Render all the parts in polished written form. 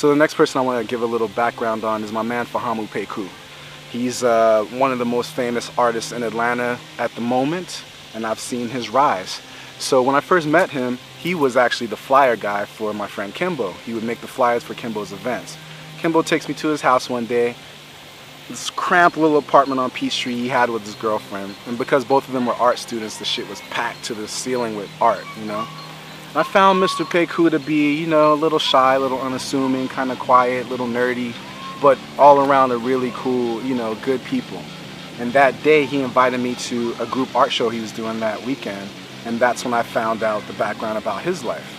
So the next person I want to give a little background on is my man Fahamu Pecou. He's one of the most famous artists in Atlanta at the moment, and I've seen his rise. So when I first met him, he was actually the flyer guy for my friend Kimbo. He would make the flyers for Kimbo's events. Kimbo takes me to his house one day, this cramped little apartment on Peachtree he had with his girlfriend, and because both of them were art students, the shit was packed to the ceiling with art, you know. And I found Mr. Pecou to be, you know, a little shy, a little unassuming, kind of quiet, a little nerdy, but all around a really cool, you know, good people. And that day he invited me to a group art show he was doing that weekend, and that's when I found out the background about his life.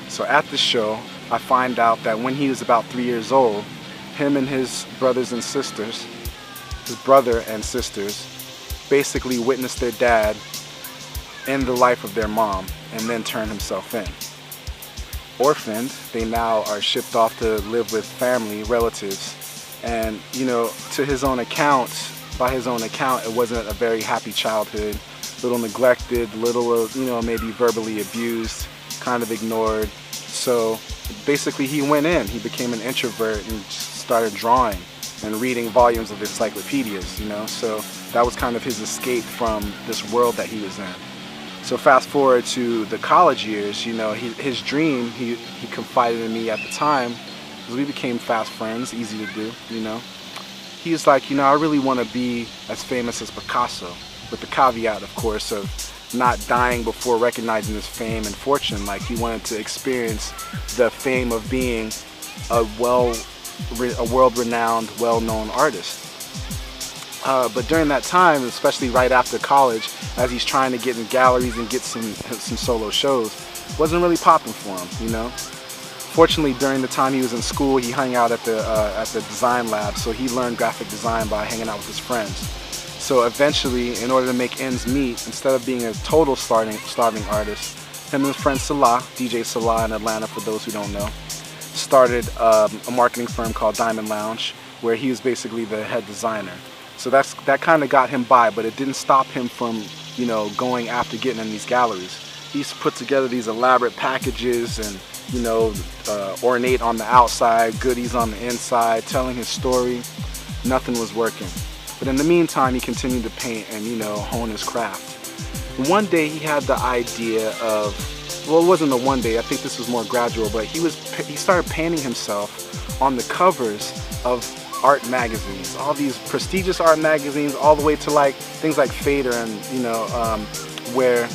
So at the show, I find out that when he was about 3 years old, him and his brothers and sisters, his brother and sisters, basically witnessed their dad end the life of their mom and then turn himself in. Orphaned, they now are shipped off to live with family, relatives, and, you know, to his own account, by his own account, it wasn't a very happy childhood. Little neglected, little, you know, maybe verbally abused, kind of ignored. So basically he went in, he became an introvert and started drawing and reading volumes of encyclopedias, you know. So that was kind of his escape from this world that he was in. So fast forward to the college years, you know, his dream, he confided in me at the time, because we became fast friends, easy to do, you know. He was like, you know, I really want to be as famous as Picasso, with the caveat, of course, of not dying before recognizing his fame and fortune. Like, he wanted to experience the fame of being a world-renowned, well-known artist. But during that time, especially right after college, as he's trying to get in galleries and get some solo shows, wasn't really popping for him, you know. Fortunately, during the time he was in school, he hung out at the design lab, so he learned graphic design by hanging out with his friends. So eventually, in order to make ends meet, instead of being a total starving artist, him and his friend Salah, DJ Salah in Atlanta for those who don't know, started a marketing firm called Diamond Lounge, where he was basically the head designer. So that kind of got him by, but it didn't stop him from, you know, going after getting in these galleries. He's put together these elaborate packages and, you know, ornate on the outside, goodies on the inside, telling his story. Nothing was working. But in the meantime, he continued to paint and, you know, hone his craft. One day he had the idea of, well, it wasn't the one day, I think this was more gradual, but he started painting himself on the covers of art magazines, all these prestigious art magazines, all the way to like things like Fader and, you know, where,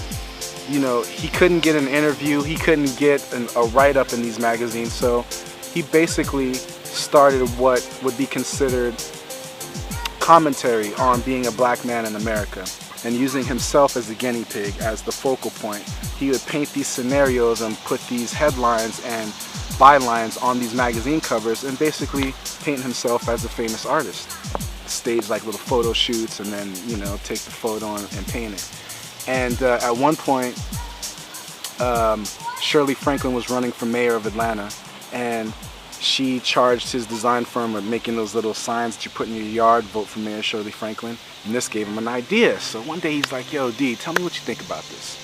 you know, he couldn't get an interview, he couldn't get a write-up in these magazines, so he basically started what would be considered commentary on being a black man in America, and using himself as the guinea pig, as the focal point. He would paint these scenarios and put these headlines and bylines on these magazine covers and basically paint himself as a famous artist. Stage like little photo shoots and then, you know, take the photo and paint it. And at one point, Shirley Franklin was running for mayor of Atlanta, and she charged his design firm with making those little signs that you put in your yard, vote for Mayor Shirley Franklin, and this gave him an idea. So one day he's like, yo, D, tell me what you think about this.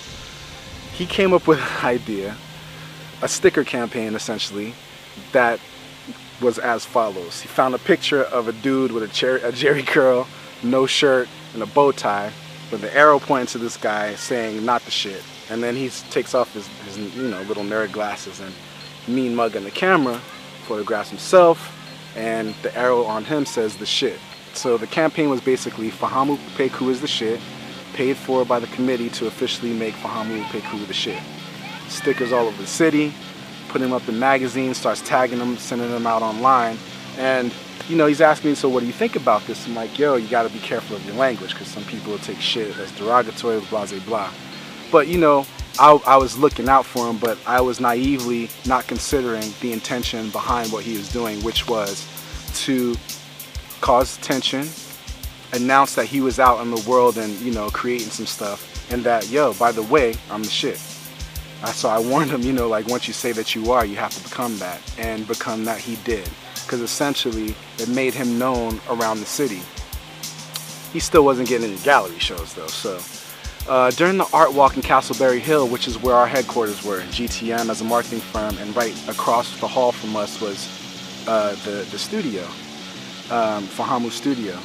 He came up with an idea, a sticker campaign essentially, that was as follows. He found a picture of a dude with a jerry curl, no shirt, and a bow tie, with the arrow pointing to this guy saying, not the shit. And then he takes off his you know, little nerd glasses and mean mugging the camera, photographs himself, and the arrow on him says the shit. So the campaign was basically Fahamu Pecou is the shit, paid for by the committee to officially make Fahamu Pecou the shit. Stickers all over the city, putting them up in magazines, starts tagging them, sending them out online, and you know, he's asking me, so what do you think about this? I'm like, yo, you gotta be careful of your language, because some people will take shit as derogatory, blah, blah, blah. But you know, I was looking out for him, but I was naively not considering the intention behind what he was doing, which was to cause tension, announce that he was out in the world and, you know, creating some stuff, and that, yo, by the way, I'm the shit. So I warned him, you know, like, once you say that you are, you have to become that, and become that he did, because essentially it made him known around the city. He still wasn't getting any gallery shows though, so. During the art walk in Castleberry Hill, which is where our headquarters were, GTM as a marketing firm, and right across the hall from us was the studio, Fahamu studio.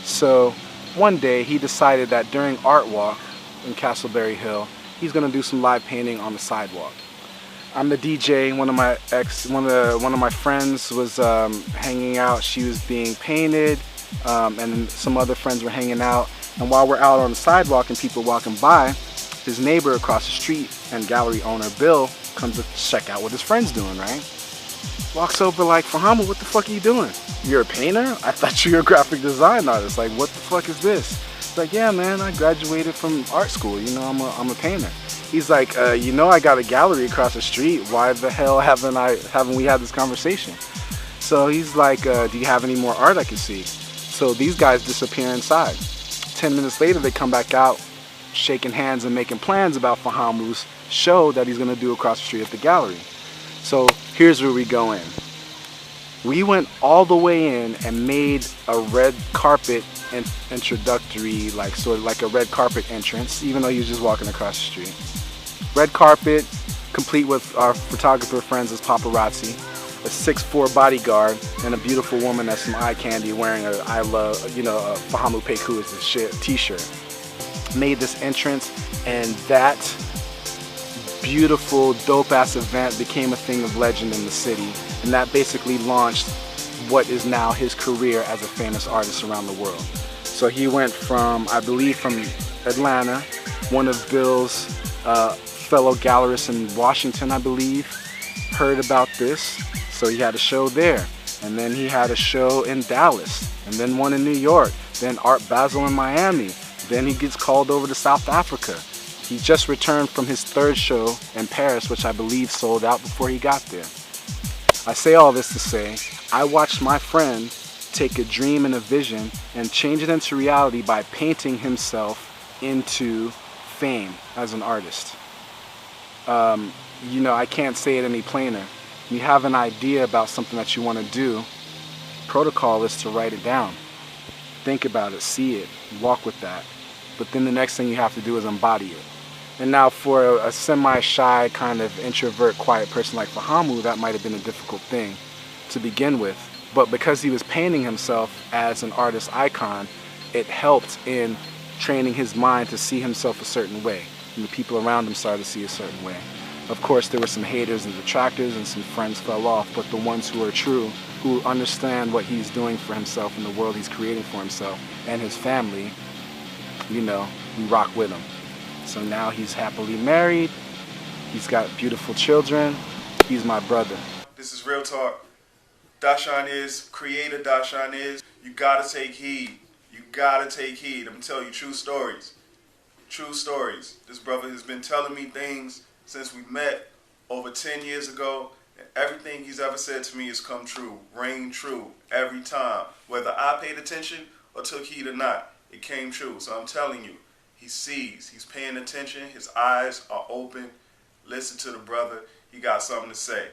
So one day he decided that during Art Walk in Castleberry Hill, he's gonna do some live painting on the sidewalk. I'm the DJ. One of my friends was hanging out. She was being painted, and some other friends were hanging out. And while we're out on the sidewalk and people walking by, his neighbor across the street and gallery owner Bill comes to check out what his friend's doing, right? Walks over like, Fahamu, what the fuck are you doing? You're a painter? I thought you were a graphic design artist. Like, what the fuck is this? He's like, yeah, man, I graduated from art school. You know, I'm a painter. He's like, you know, I got a gallery across the street. Why the hell haven't we had this conversation? So he's like, do you have any more art I can see? So these guys disappear inside. 10 minutes later, they come back out, shaking hands and making plans about Fahamu's show that he's gonna do across the street at the gallery. So here's where we go in. We went all the way in and made a red carpet introductory, like sort of like a red carpet entrance, even though he was just walking across the street. Red carpet, complete with our photographer friends as paparazzi, a 6'4" bodyguard, and a beautiful woman that's some eye candy wearing a I love, you know, a Fahamu Pecou is the shit t-shirt. Made this entrance, and that beautiful, dope-ass event became a thing of legend in the city, and that basically launched what is now his career as a famous artist around the world. So he went from, I believe, from Atlanta, one of Bill's fellow gallerists in Washington, I believe, heard about this, so he had a show there. And then he had a show in Dallas, and then one in New York, then Art Basel in Miami. Then he gets called over to South Africa. He just returned from his third show in Paris, which I believe sold out before he got there. I say all this to say, I watched my friend take a dream and a vision and change it into reality by painting himself into fame as an artist. You know, I can't say it any plainer. You have an idea about something that you want to do, protocol is to write it down. Think about it, see it, walk with that. But then the next thing you have to do is embody it. And now for a semi-shy kind of introvert, quiet person like Fahamu, that might have been a difficult thing to begin with. But because he was painting himself as an artist icon, it helped in training his mind to see himself a certain way. And the people around him started to see a certain way. Of course, there were some haters and detractors, and some friends fell off, but the ones who are true, who understand what he's doing for himself and the world he's creating for himself and his family, you know, we rock with him. So now he's happily married, he's got beautiful children, he's my brother. This is Real Talk. Dashawn is, creator Dashawn is, you gotta take heed. You gotta take heed. I'm gonna tell you true stories. True stories. This brother has been telling me things since we met over 10 years ago, and everything he's ever said to me has come true, rang true every time. Whether I paid attention or took heed or not, it came true. So I'm telling you, he sees, he's paying attention, his eyes are open. Listen to the brother, he got something to say.